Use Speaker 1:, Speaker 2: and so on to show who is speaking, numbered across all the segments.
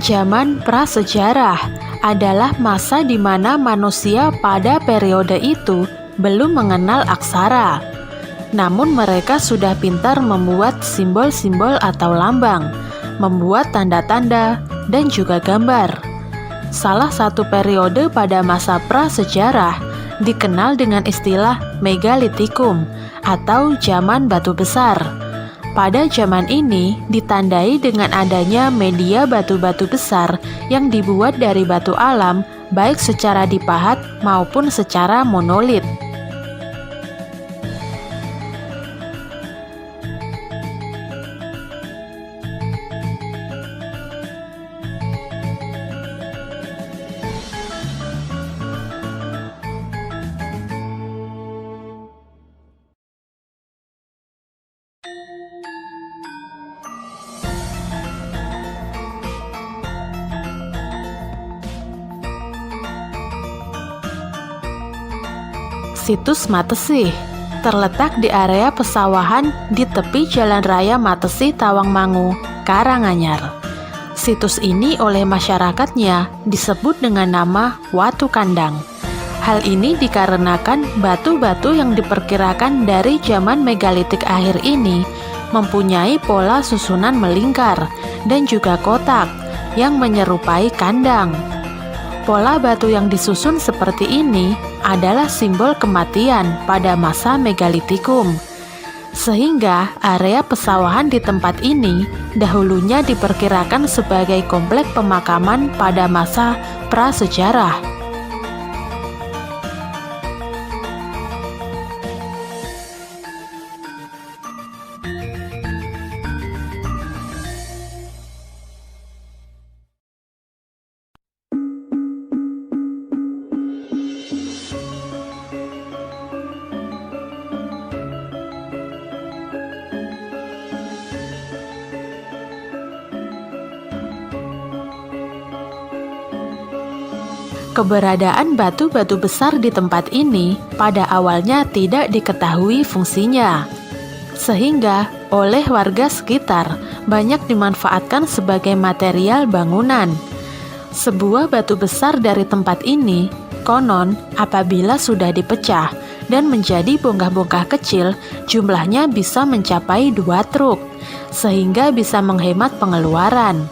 Speaker 1: Zaman prasejarah adalah masa di mana manusia pada periode itu belum mengenal aksara. Namun mereka sudah pintar membuat simbol-simbol atau lambang, membuat tanda-tanda, dan juga gambar. Salah satu periode pada masa prasejarah dikenal dengan istilah megalitikum atau zaman batu besar. Pada zaman ini ditandai dengan adanya media batu-batu besar yang dibuat dari batu alam, baik secara dipahat maupun secara monolit. Situs Matesih terletak di area pesawahan di tepi Jalan Raya Matesih Tawangmangu, Karanganyar. Situs ini oleh masyarakatnya disebut dengan nama Watu Kandang. Hal ini dikarenakan batu-batu yang diperkirakan dari zaman megalitik akhir ini mempunyai pola susunan melingkar dan juga kotak yang menyerupai kandang. Pola batu yang disusun seperti ini adalah simbol kematian pada masa megalitikum. Sehingga area pesawahan di tempat ini dahulunya diperkirakan sebagai komplek pemakaman pada masa prasejarah. Keberadaan batu-batu besar di tempat ini pada awalnya tidak diketahui fungsinya, sehingga oleh warga sekitar banyak dimanfaatkan sebagai material bangunan. Sebuah batu besar dari tempat ini, konon apabila sudah dipecah dan menjadi bongkah-bongkah kecil, jumlahnya bisa mencapai 2 truk, sehingga bisa menghemat pengeluaran.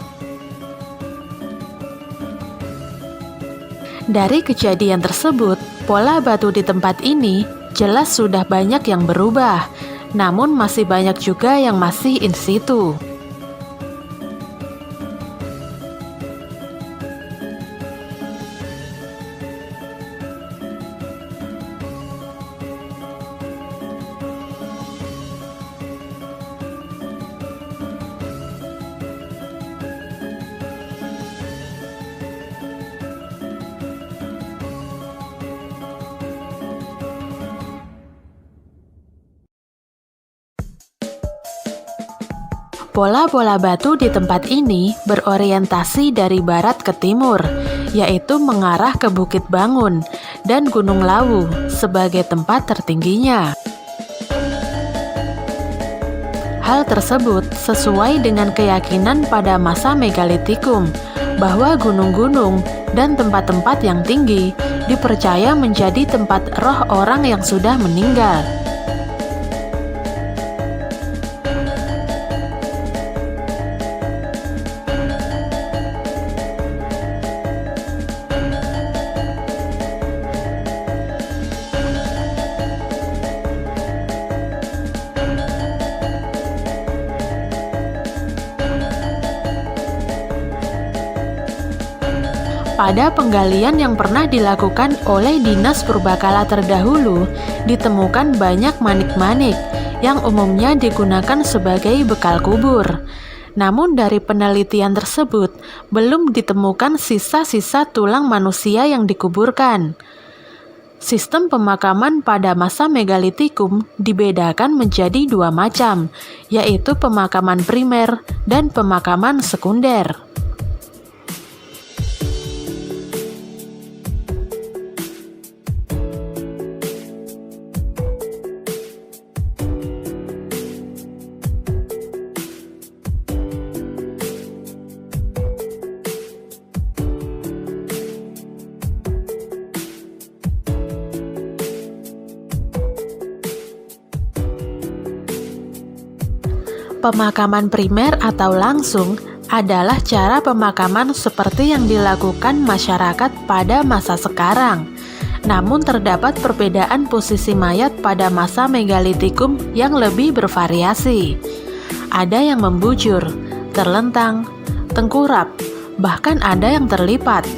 Speaker 1: Dari kejadian tersebut, pola batu di tempat ini jelas sudah banyak yang berubah, namun masih banyak juga yang masih in situ. Pola-pola batu di tempat ini berorientasi dari barat ke timur, yaitu mengarah ke Bukit Bangun dan Gunung Lawu sebagai tempat tertingginya. Hal tersebut sesuai dengan keyakinan pada masa megalitikum bahwa gunung-gunung dan tempat-tempat yang tinggi dipercaya menjadi tempat roh orang yang sudah meninggal. Pada penggalian yang pernah dilakukan oleh Dinas Purbakala terdahulu, ditemukan banyak manik-manik yang umumnya digunakan sebagai bekal kubur. Namun dari penelitian tersebut, belum ditemukan sisa-sisa tulang manusia yang dikuburkan. Sistem pemakaman pada masa megalitikum dibedakan menjadi 2 macam, yaitu pemakaman primer dan pemakaman sekunder. Pemakaman primer atau langsung adalah cara pemakaman seperti yang dilakukan masyarakat pada masa sekarang. Namun terdapat perbedaan posisi mayat pada masa megalitikum yang lebih bervariasi. Ada yang membujur, terlentang, tengkurap, bahkan ada yang terlipat.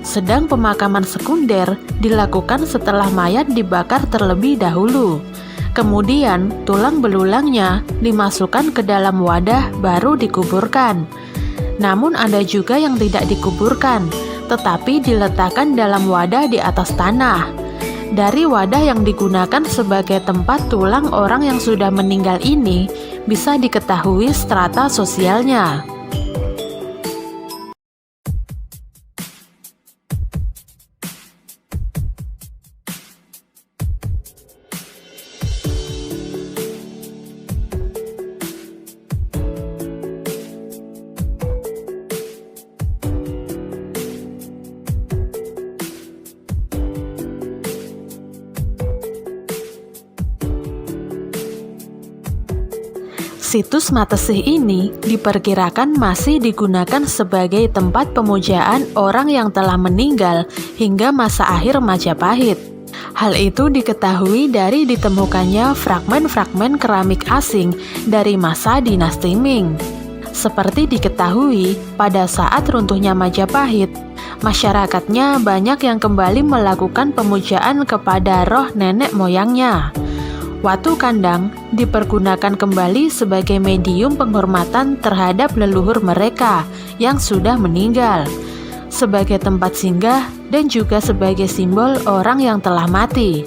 Speaker 1: Sedang pemakaman sekunder dilakukan setelah mayat dibakar terlebih dahulu. Kemudian tulang belulangnya dimasukkan ke dalam wadah baru dikuburkan. Namun ada juga yang tidak dikuburkan, tetapi diletakkan dalam wadah di atas tanah. Dari wadah yang digunakan sebagai tempat tulang orang yang sudah meninggal ini bisa diketahui strata sosialnya. Situs Matesih ini diperkirakan masih digunakan sebagai tempat pemujaan orang yang telah meninggal hingga masa akhir Majapahit. Hal itu diketahui dari ditemukannya fragmen-fragmen keramik asing dari masa dinasti Ming. Seperti diketahui, pada saat runtuhnya Majapahit, masyarakatnya banyak yang kembali melakukan pemujaan kepada roh nenek moyangnya. Watu kandang dipergunakan kembali sebagai medium penghormatan terhadap leluhur mereka yang sudah meninggal, sebagai tempat singgah dan juga sebagai simbol orang yang telah mati.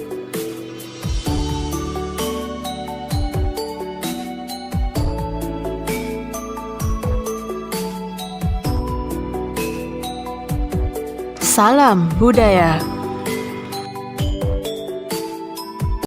Speaker 1: Salam budaya.